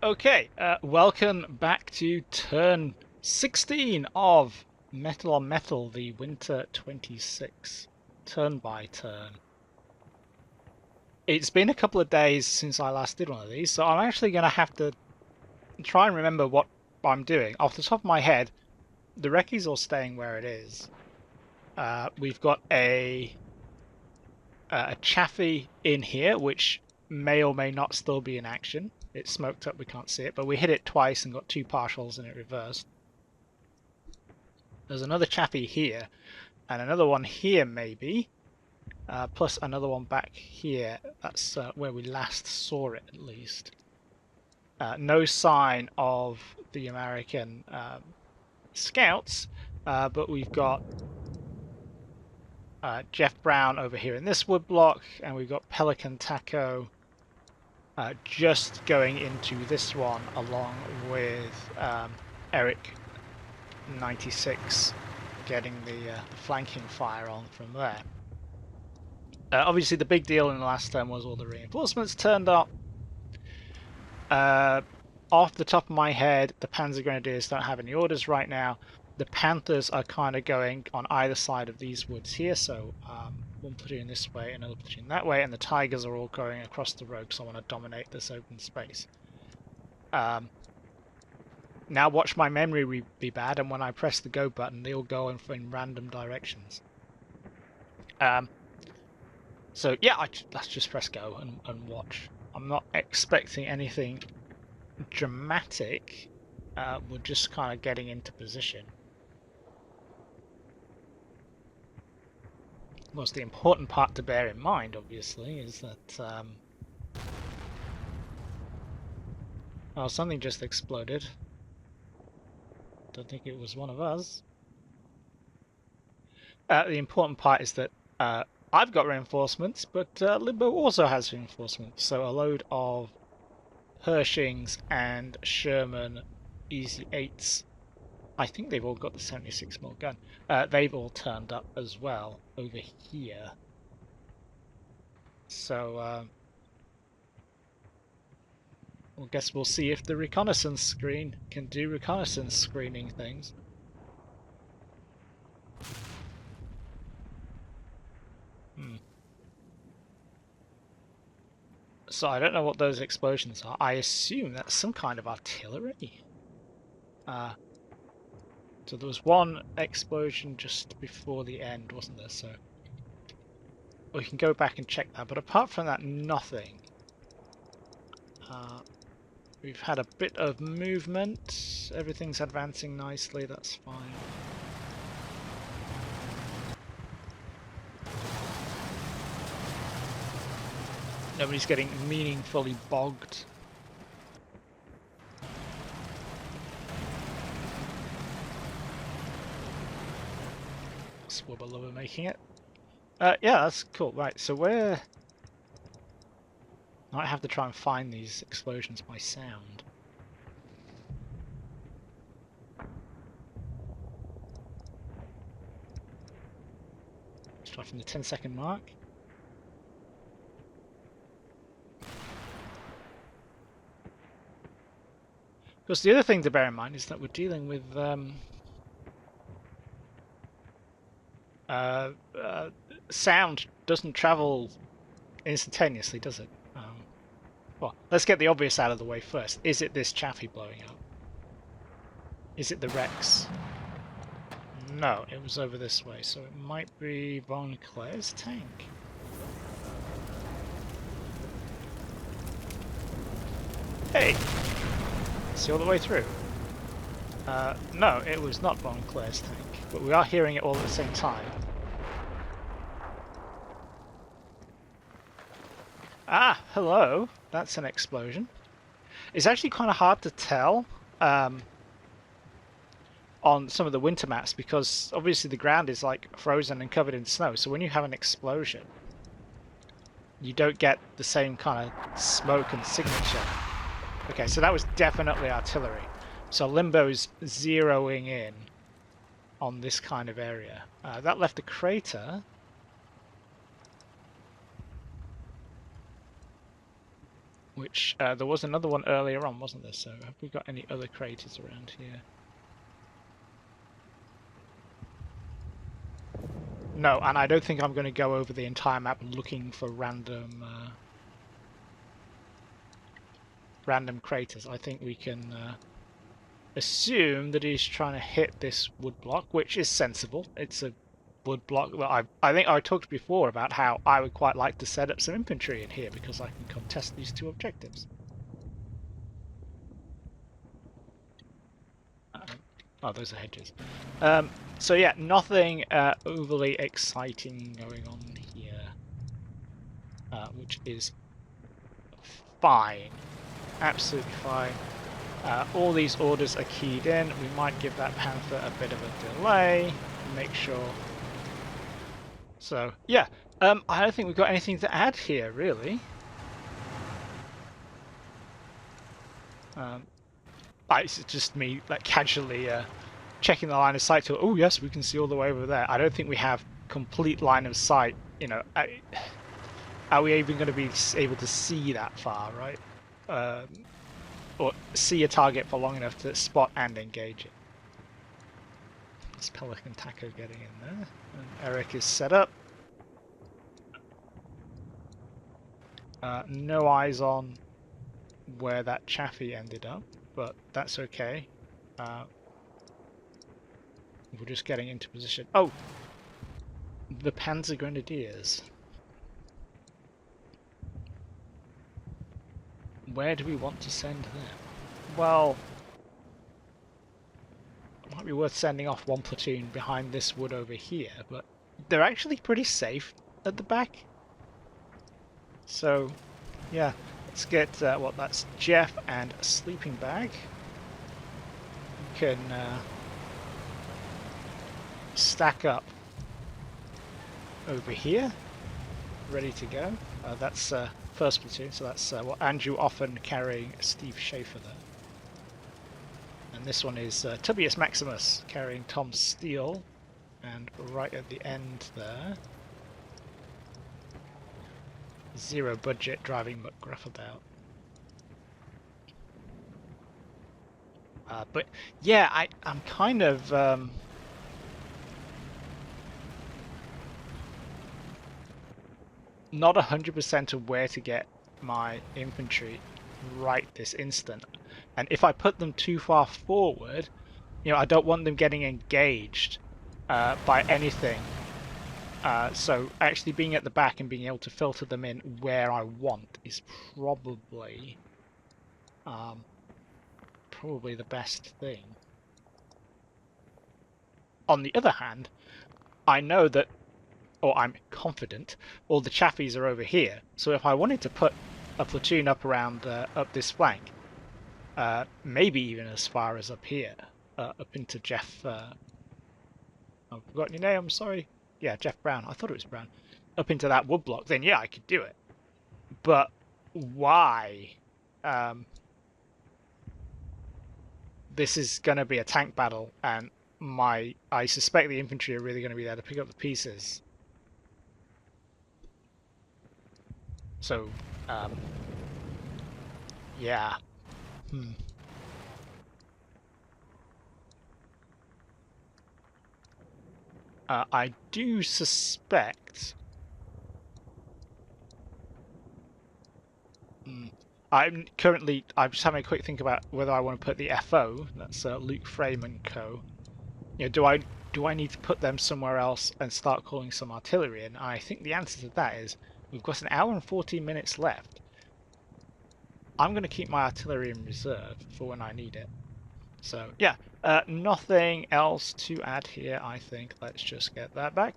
Okay, welcome back to turn 16 of Metal on Metal, the Winter 26, turn by turn. It's been a couple of days since I last did one of these, so I'm actually going to have to try and remember what I'm doing. Off the top of my head, the reccie's all staying where it is. We've got a chaffee in here, which may or may not still be in action. It's smoked up, we can't see it, but we hit it twice and got two partials and it reversed. There's another chaffee here, and another one here maybe, plus another one back here. That's where we last saw it, at least. No sign of the American scouts, but we've got Jeff Brown over here in this woodblock, and we've got Pelican Taco just going into this one along with Eric 96 getting the flanking fire on from there. Obviously the big deal in the last turn was all the reinforcements turned up. Off the top of my head, the Panzer Grenadiers don't have any orders right now. The Panthers are kind of going on either side of these woods here, so one platoon this way, another platoon that way, and the Tigers are all going across the road because I want to dominate this open space. Now watch my memory be bad, and when I press the go button, they all go in random directions. So yeah, let's just press go and watch. I'm not expecting anything dramatic. We're just kind of getting into position. What's the important part to bear in mind, obviously, is that oh, something just exploded. Don't think it was one of us. The important part is that I've got reinforcements, but Limbo also has reinforcements. So a load of Hershings and Sherman Easy 8s. I think they've all got the 76mm gun. They've all turned up as well over here. So I guess we'll see if the reconnaissance screen can do reconnaissance screening things. So I don't know what those explosions are. I assume that's some kind of artillery. So there was one explosion just before the end, wasn't there? So we can go back and check that. But apart from that, nothing. We've had a bit of movement. Everything's advancing nicely. That's fine. Nobody's getting meaningfully bogged. Swubba Lubba making it. Yeah, that's cool. Right, so where... I might have to try and find these explosions by sound. Let's try from the 10-second mark. Because the other thing to bear in mind is that we're dealing with sound doesn't travel instantaneously, does it? Well, let's get the obvious out of the way first. Is it this chaffee blowing up? Is it the Rex? No, it was over this way, so it might be Von Clair's tank. Hey! See all the way through? No, it was not Von Clair's tank, but we are hearing it all at the same time. Ah, hello. That's an explosion. It's actually kind of hard to tell on some of the winter maps because obviously the ground is like frozen and covered in snow. So when you have an explosion, you don't get the same kind of smoke and signature. Okay, so that was definitely artillery. So Limbo's zeroing in on this kind of area. That left a crater. which there was another one earlier on, wasn't there? So have we got any other craters around here? No, and I don't think I'm going to go over the entire map looking for random craters. I think we can assume that he's trying to hit this wood block, which is sensible. It's a wood block that I think I talked before about how I would quite like to set up some infantry in here because I can contest these two objectives. Oh, those are hedges. So yeah, nothing overly exciting going on here, which is fine, absolutely fine. All these orders are keyed in. We might give that Panther a bit of a delay, make sure. So yeah, I don't think we've got anything to add here, really. It's just me like casually checking the line of sight to, oh yes, we can see all the way over there. I don't think we have complete line of sight. You know, are we even going to be able to see that far, right? Or see a target for long enough to spot and engage it. This Pelican Taco getting in there. And Eric is set up. No eyes on where that Chaffee ended up, but that's okay. We're just getting into position. Oh! The Panzer Grenadiers. Where do we want to send them? Well, it might be worth sending off one platoon behind this wood over here, but they're actually pretty safe at the back. So, yeah, let's get, that's Jeff and a sleeping bag. You can stack up over here, ready to go. That's first platoon, so that's Andrew Offen carrying Steve Schaefer there. And this one is Tobias Maximus carrying Tom Steele, and right at the end there, Zero Budget driving McGruff about. But yeah, I'm kind of not 100% of where to get my infantry right this instant. And if I put them too far forward, you know, I don't want them getting engaged by anything. So actually being at the back and being able to filter them in where I want is probably the best thing. On the other hand, I know that, or I'm confident, all the Chaffies are over here. So if I wanted to put a platoon up around up this flank, maybe even as far as up here, up into Jeff. I've forgotten your name. I'm sorry. Yeah, Jeff Brown. I thought it was Brown. Up into that woodblock. Then yeah, I could do it. But why? This is going to be a tank battle, and I suspect the infantry are really going to be there to pick up the pieces. So, yeah. I do suspect... I'm just having a quick think about whether I want to put the FO, that's Luke Frame and co. You know, do I need to put them somewhere else and start calling some artillery? And I think the answer to that is we've got an hour and 14 minutes left. I'm going to keep my artillery in reserve for when I need it. So yeah, nothing else to add here, I think. Let's just get that back.